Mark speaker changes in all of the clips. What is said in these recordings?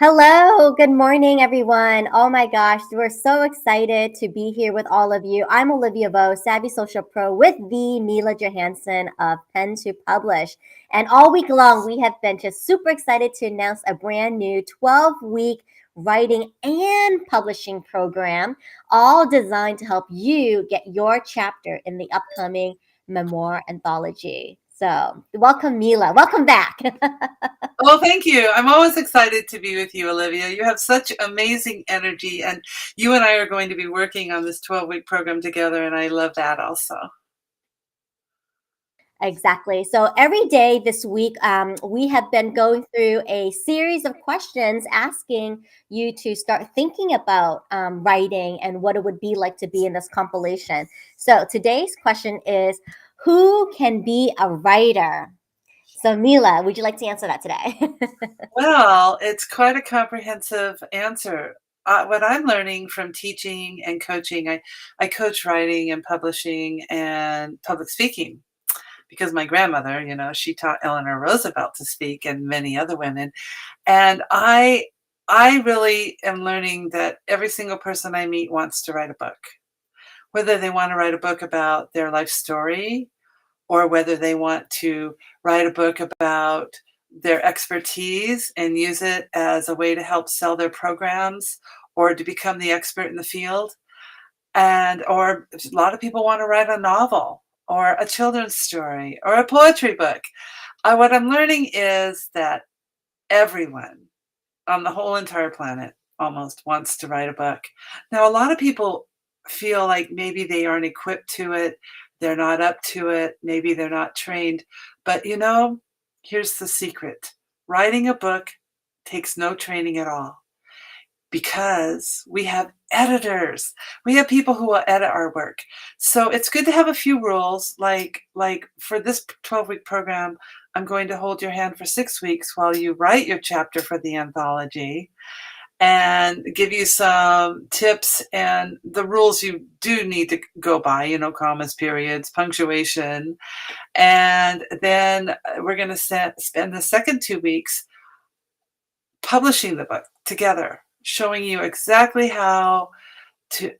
Speaker 1: Hello, good morning, everyone. Oh my gosh, we're so excited to be here with all of you. I'm Olivia Vo, Savvy Social Pro, with the Mila Johansen of Pen to Publish. And all week long, we have been just super excited to announce a brand new 12-week writing and publishing program, all designed to help you get your chapter in the upcoming Memoir Anthology. So, welcome, Mila. Welcome back.
Speaker 2: Well, thank you. I'm always excited to be with you, Olivia. You have such amazing energy, and you and I are going to be working on this 12-week program together, and I love that also.
Speaker 1: Exactly. So every day this week, we have been going through a series of questions asking you to start thinking about writing and what it would be like to be in this compilation. So today's question is, who can be a writer? So Mila, would you like to answer that today?
Speaker 2: Well, it's quite a comprehensive answer. What I'm learning from teaching and coaching, I coach writing and publishing and public speaking because my grandmother, she taught Eleanor Roosevelt to speak and many other women. And I really am learning that every single person I meet wants to write a book. Whether they want to write a book about their life story or whether they want to write a book about their expertise and use it as a way to help sell their programs or to become the expert in the field. Or a lot of people want to write a novel or a children's story or a poetry book. What I'm learning is that everyone on the whole entire planet almost wants to write a book. Now, a lot of people feel like maybe they aren't equipped to it, they're not up to it, maybe they're not trained. But here's the secret. Writing a book takes no training at all because we have editors. We have people who will edit our work. So it's good to have a few rules, like for this 12-week program, I'm going to hold your hand for 6 weeks while you write your chapter for the anthology and give you some tips and the rules you do need to go by, commas, periods, punctuation. And then we're going to spend the second 2 weeks publishing the book together, showing you exactly how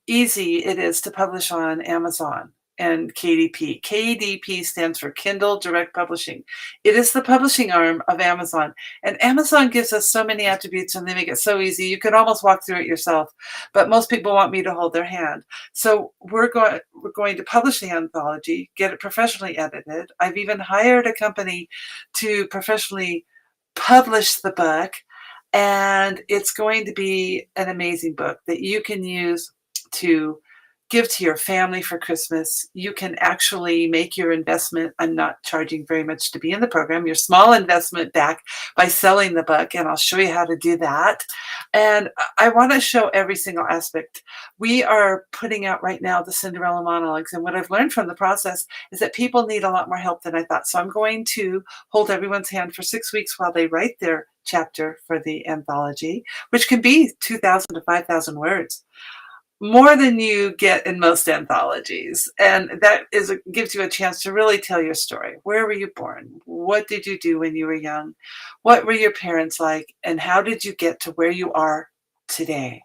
Speaker 2: easy it is to publish on Amazon and KDP. KDP stands for Kindle Direct Publishing. It is the publishing arm of Amazon. And Amazon gives us so many attributes and they make it so easy. You can almost walk through it yourself. But most people want me to hold their hand. So we're going to publish the anthology, get it professionally edited. I've even hired a company to professionally publish the book. And it's going to be an amazing book that you can use to give to your family for Christmas. You can actually make your investment. I'm not charging very much to be in the program. Your small investment back by selling the book, and I'll show you how to do that. And I want to show every single aspect. We are putting out right now the Cinderella monologues, and what I've learned from the process is that people need a lot more help than I thought. So I'm going to hold everyone's hand for 6 weeks while they write their chapter for the anthology, which can be 2,000 to 5,000 words. More than you get in most anthologies. And that gives you a chance to really tell your story. Where were you born? What did you do when you were young? What were your parents like? And how did you get to where you are today?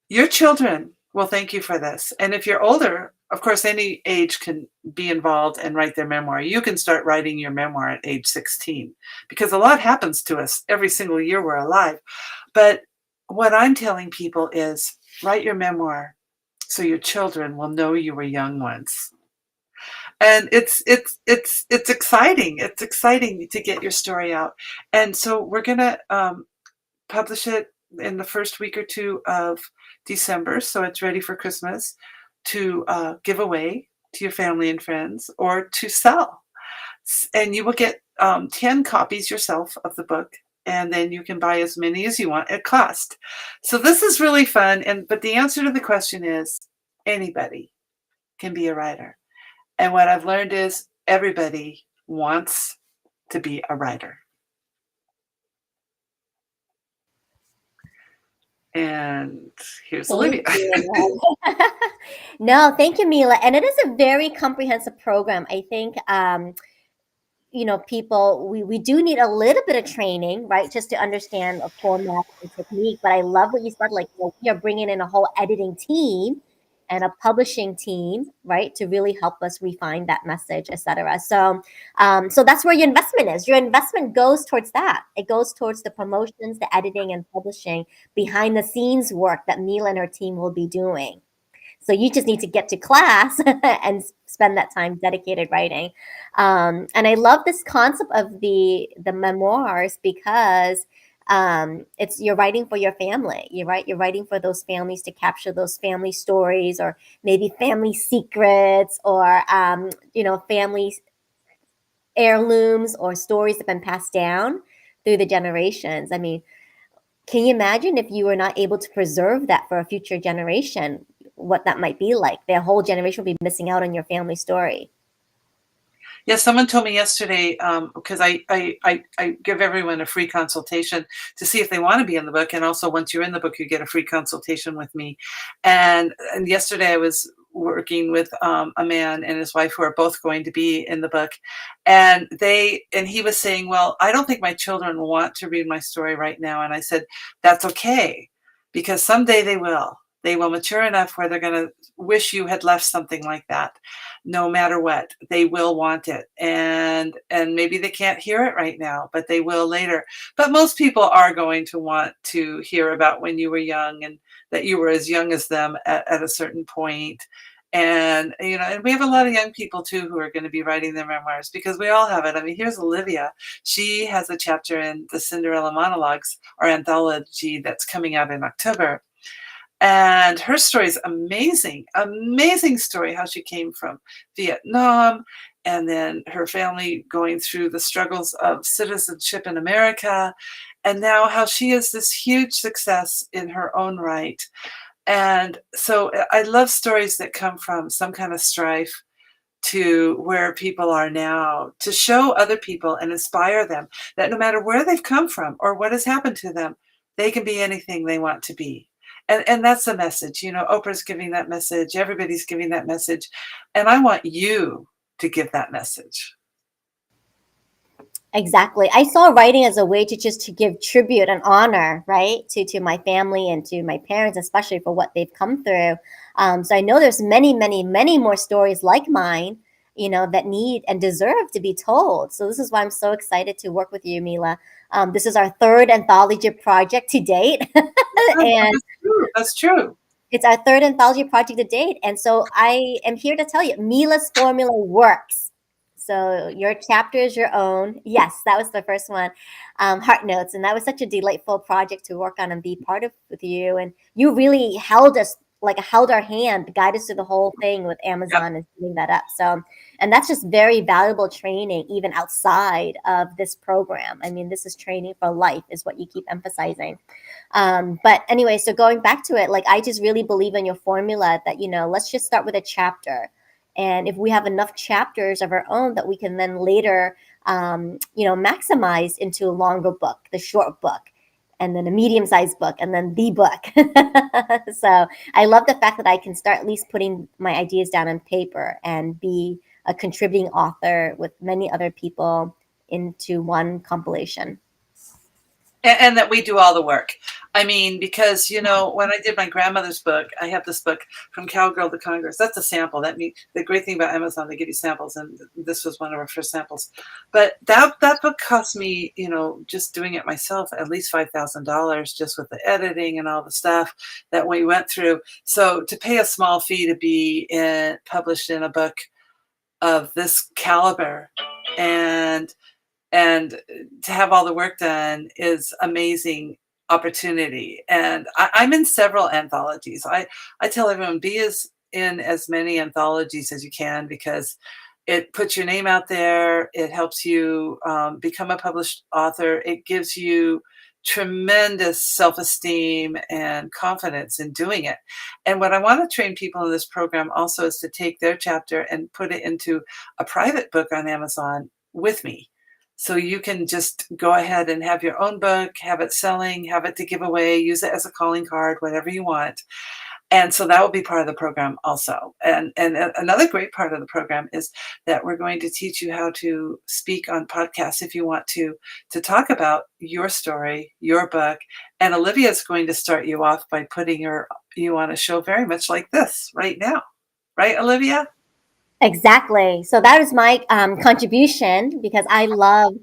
Speaker 2: Your children will thank you for this. And if you're older, of course, any age can be involved and write their memoir. You can start writing your memoir at age 16 because a lot happens to us every single year we're alive. But what I'm telling people is write your memoir so your children will know you were young once. And it's exciting. It's exciting to get your story out. And so we're going to publish it in the first week or two of December, so it's ready for Christmas to give away to your family and friends or to sell. And you will get 10 copies yourself of the book, and then you can buy as many as you want at cost. So this is really fun. But the answer to the question is anybody can be a writer. And what I've learned is everybody wants to be a writer. And here's Olivia.
Speaker 1: No, thank you, Mila. And it is a very comprehensive program. I think people, we do need a little bit of training, right, just to understand a format and technique. But I love what you said, like, we are bringing in a whole editing team and a publishing team, right, to really help us refine that message, etc. So that's where your investment is. Your investment goes towards that. It goes towards the promotions, the editing, and publishing, behind the scenes work that Mila and her team will be doing. So you just need to get to class and spend that time dedicated writing. And I love this concept of the memoirs, because it's, you're writing for your family. You're writing for those families, to capture those family stories, or maybe family secrets, or family heirlooms, or stories that have been passed down through the generations. I mean, can you imagine if you were not able to preserve that for a future generation, what that might be like? Their whole generation will be missing out on your family story.
Speaker 2: Yeah, someone told me yesterday, because I give everyone a free consultation to see if they want to be in the book. And also, once you're in the book, you get a free consultation with me. And yesterday I was working with a man and his wife who are both going to be in the book. And he was saying, well, I don't think my children want to read my story right now. And I said, that's okay, because someday they will. They will mature enough where they're going to wish you had left something like that. No matter what, they will want it. And maybe they can't hear it right now, but they will later. But most people are going to want to hear about when you were young, and that you were as young as them at a certain point. And and we have a lot of young people too who are going to be writing their memoirs, because we all have it. I mean, here's Olivia. She has a chapter in the Cinderella Monologues, our anthology that's coming out in October. And her story is amazing, amazing story, how she came from Vietnam, and then her family going through the struggles of citizenship in America, and now how she is this huge success in her own right. And so I love stories that come from some kind of strife to where people are now, to show other people and inspire them that no matter where they've come from or what has happened to them, they can be anything they want to be. And that's the message. Oprah's giving that message. Everybody's giving that message. And I want you to give that message.
Speaker 1: Exactly. I saw writing as a way to give tribute and honor, right, to my family and to my parents, especially for what they've come through. So I know there's many, many, many more stories like mine, that need and deserve to be told. So this is why I'm so excited to work with you, Mila. This is our third anthology project to date, and
Speaker 2: That's true. That's true.
Speaker 1: it's our third anthology project to date. And so I am here to tell you, Mila's formula works. So your chapter is your own. Yes, that was the first one, Heart Notes. And that was such a delightful project to work on and be part of with you. And you really held us, like held our hand, guided us through the whole thing with
Speaker 2: Yep.
Speaker 1: Amazon and setting that up. So, and that's just very valuable training, even outside of this program. I mean, this is training for life, is what you keep emphasizing. But anyway, so going back to it, like, I just really believe in your formula that, let's just start with a chapter. And if we have enough chapters of our own, that we can then later, maximize into a longer book, the short book, and then a medium-sized book, and then the book. So I love the fact that I can start at least putting my ideas down on paper and be a contributing author with many other people into one compilation.
Speaker 2: And that we do all the work. I mean, because, when I did my grandmother's book, I have this book, From Cowgirl to Congress. That's a sample. That means the great thing about Amazon, they give you samples, and this was one of our first samples. But that book cost me, just doing it myself, at least $5,000, just with the editing and all the stuff that we went through. So to pay a small fee to be published in a book of this caliber, and to have all the work done, is amazing opportunity. And I'm in several anthologies. I tell everyone, be in as many anthologies as you can, because it puts your name out there. It helps you become a published author. It gives you tremendous self-esteem and confidence in doing it. And what I want to train people in this program also is to take their chapter and put it into a private book on Amazon with me. So you can just go ahead and have your own book, have it selling, have it to give away, use it as a calling card, whatever you want. And so that will be part of the program also. And another great part of the program is that we're going to teach you how to speak on podcasts if you want to talk about your story, your book. And Olivia is going to start you off by putting you on a show very much like this right now. Right, Olivia?
Speaker 1: Exactly. So that is my contribution, because I love,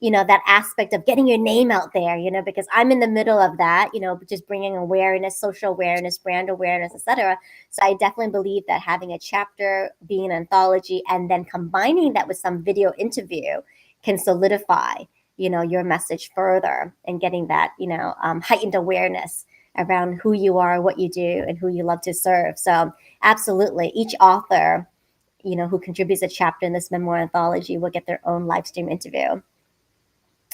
Speaker 1: that aspect of getting your name out there, because I'm in the middle of that, just bringing awareness, social awareness, brand awareness, etc. So I definitely believe that having a chapter, being an anthology, and then combining that with some video interview can solidify, your message further, and getting that, heightened awareness around who you are, what you do, and who you love to serve. So absolutely, each author, who contributes a chapter in this memoir anthology will get their own live stream interview.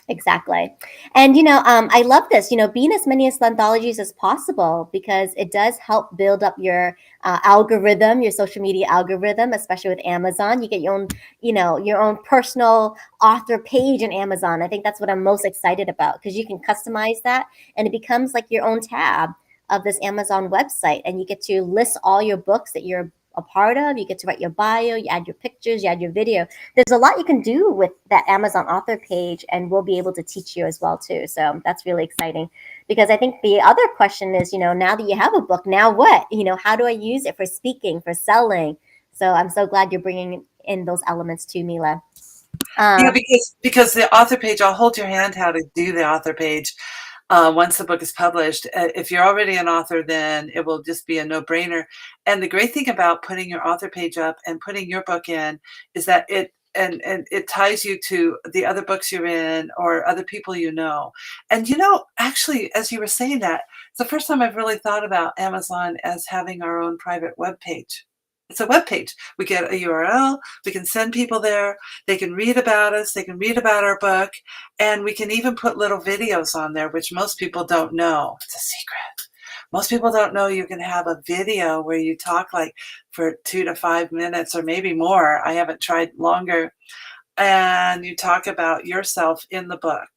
Speaker 1: Exactly. And, I love this, being as many as anthologies as possible, because it does help build up your algorithm, your social media algorithm, especially with Amazon. You get your own, your own personal author page in Amazon. I think that's what I'm most excited about, because you can customize that and it becomes like your own tab of this Amazon website. And you get to list all your books that you're a part of. You get to write your bio, you add your pictures, you add your video. There's a lot you can do with that Amazon author page, and we'll be able to teach you as well too. So that's really exciting, because I think the other question is, now that you have a book, now what? How do I use it for speaking, for selling? So I'm so glad you're bringing in those elements too, Mila.
Speaker 2: Yeah, because the author page, I'll hold your hand how to do the author page. Once the book is published, if you're already an author, then it will just be a no-brainer. And the great thing about putting your author page up and putting your book in is that it ties you to the other books you're in or other people you know. And actually, as you were saying that, it's the first time I've really thought about Amazon as having our own private web page. It's a web page. We get a URL. We can send people there. They can read about us. They can read about our book. And we can even put little videos on there, which most people don't know. It's a secret. Most people don't know you can have a video where you talk like for 2 to 5 minutes or maybe more. I haven't tried longer. And you talk about yourself in the book.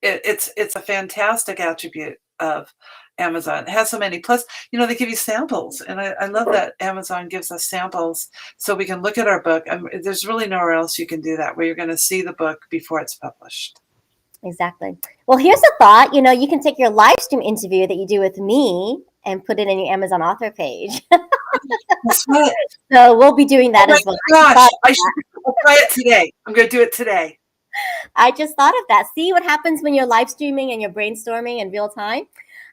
Speaker 2: It's a fantastic attribute of Amazon. It has so many. Plus, they give you samples. And I love that Amazon gives us samples so we can look at our book. There's really nowhere else you can do that, where you're going to see the book before it's published.
Speaker 1: Exactly. Well, here's a thought. You can take your live stream interview that you do with me and put it in your Amazon author page.
Speaker 2: That's right.
Speaker 1: So we'll be doing that
Speaker 2: Oh my
Speaker 1: as well.
Speaker 2: gosh, I'll try it today. I'm going to do it today.
Speaker 1: I just thought of that. See what happens when you're live streaming and you're brainstorming in real time.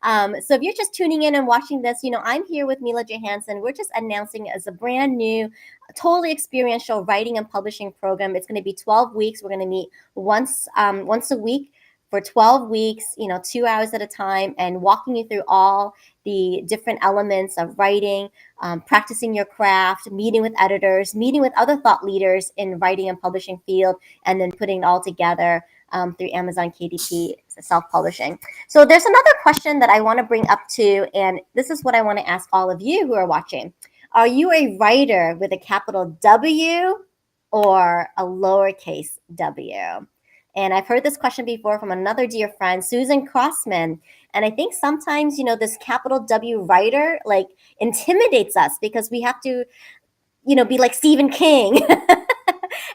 Speaker 1: So if you're just tuning in and watching this, I'm here with Mila Johansen. We're just announcing as a brand new, totally experiential writing and publishing program. It's going to be 12 weeks. We're going to meet once a week for 12 weeks, 2 hours at a time, and walking you through all the different elements of writing, practicing your craft, meeting with editors, meeting with other thought leaders in writing and publishing field, and then putting it all together through Amazon KDP self-publishing. So there's another question that I want to bring up too, and this is what I want to ask all of you who are watching. Are you a writer with a capital W or a lowercase w? And I've heard this question before from another dear friend, Susan Crossman. And I think sometimes, this capital W writer like intimidates us, because we have to, be like Stephen King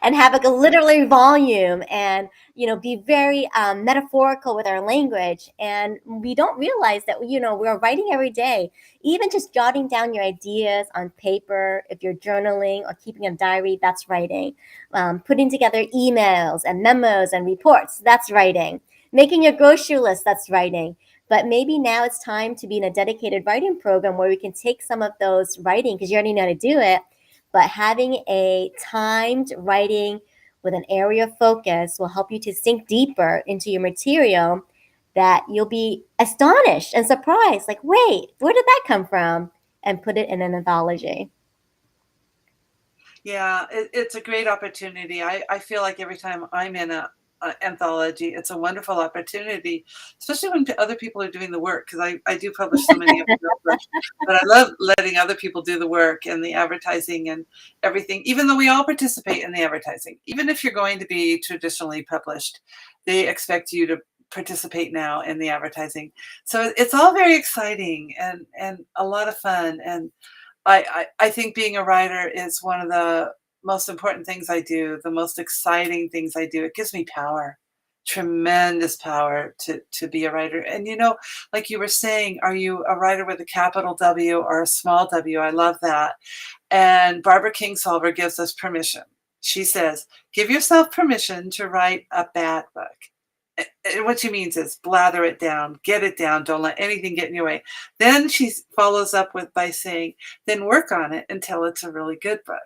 Speaker 1: and have like a literary volume, and be very metaphorical with our language. And we don't realize that we're writing every day. Even just jotting down your ideas on paper, if you're journaling or keeping a diary, that's writing. Putting together emails and memos and reports, that's writing. Making your grocery list, that's writing. But maybe now it's time to be in a dedicated writing program where we can take some of those writing, because you already know how to do it, but having a timed writing with an area of focus will help you to sink deeper into your material, that you'll be astonished and surprised, like, wait, where did that come from? And put it in an anthology.
Speaker 2: Yeah, it's a great opportunity. I feel like every time I'm in a anthology, it's a wonderful opportunity, especially when other people are doing the work, because I do publish so many of my books, but I love letting other people do the work and the advertising and everything, even though we all participate in the advertising. Even if you're going to be traditionally published, they expect you to participate now in the advertising. So it's all very exciting and a lot of fun. And I think being a writer is one of the most important things I do, the most exciting things I do. It gives me power, tremendous power to be a writer. And like you were saying, are you a writer with a capital W or a small w? I love that. And Barbara Kingsolver gives us permission. She says, give yourself permission to write a bad book. And what she means is blather it down, get it down, don't let anything get in your way. Then she follows up by saying, then work on it until it's a really good book.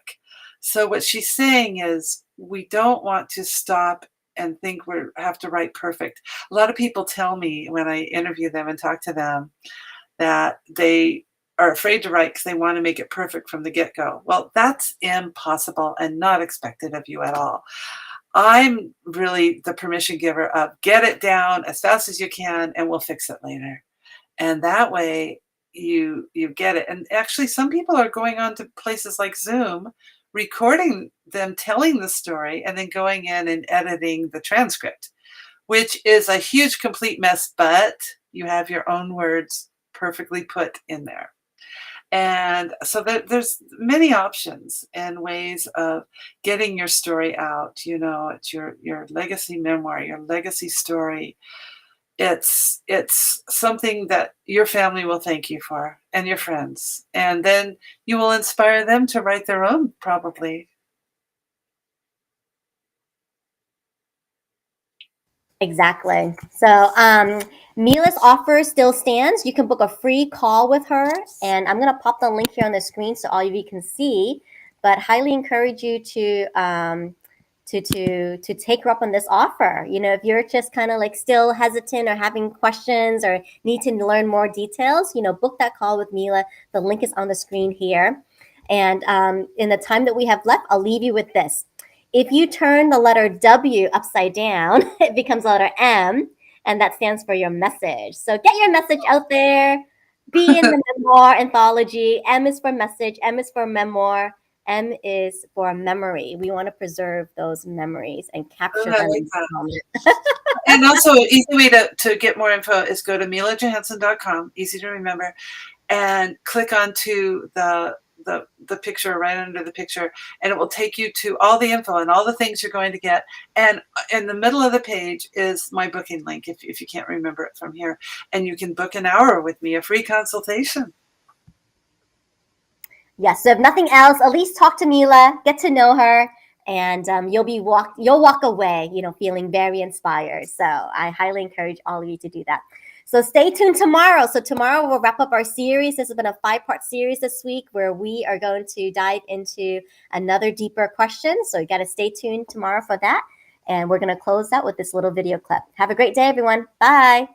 Speaker 2: So what she's saying is we don't want to stop and think we have to write perfect. A lot of people tell me when I interview them and talk to them that they are afraid to write because they want to make it perfect from the get-go. Well, that's impossible and not expected of you at all. I'm really the permission giver of get it down as fast as you can and we'll fix it later. And that way you get it. And actually some people are going on to places like Zoom, recording them telling the story and then going in and editing the transcript, which is a huge complete mess, but you have your own words perfectly put in there. And so there's many options and ways of getting your story out. It's your legacy memoir, your legacy story. It's something that your family will thank you for and your friends. And then you will inspire them to write their own, probably.
Speaker 1: Exactly. So Mila's offer still stands. You can book a free call with her, and I'm going to pop the link here on the screen so all of you can see. But highly encourage you to take her up on this offer. If you're just kind of like still hesitant or having questions or need to learn more details, book that call with Mila. The link is on the screen here. And in the time that we have left, I'll leave you with this. If you turn the letter W upside down, it becomes the letter M, and that stands for your message. So get your message out there. Be in the Memoir Anthology. M is for message. M is for memoir. M is for memory. We want to preserve those memories and capture them in this moment.
Speaker 2: And also, an easy way to get more info is go to milajohansen.com, easy to remember, and click onto the picture right under the picture, and it will take you to all the info and all the things you're going to get. And in the middle of the page is my booking link if you can't remember it from here. And you can book an hour with me, a free consultation.
Speaker 1: Yes, so if nothing else, at least talk to Mila, get to know her, and you'll walk away, feeling very inspired. So I highly encourage all of you to do that. So stay tuned tomorrow. So tomorrow we'll wrap up our series. This has been a 5-part series this week where we are going to dive into another deeper question. So you got to stay tuned tomorrow for that. And we're going to close out with this little video clip. Have a great day, everyone. Bye.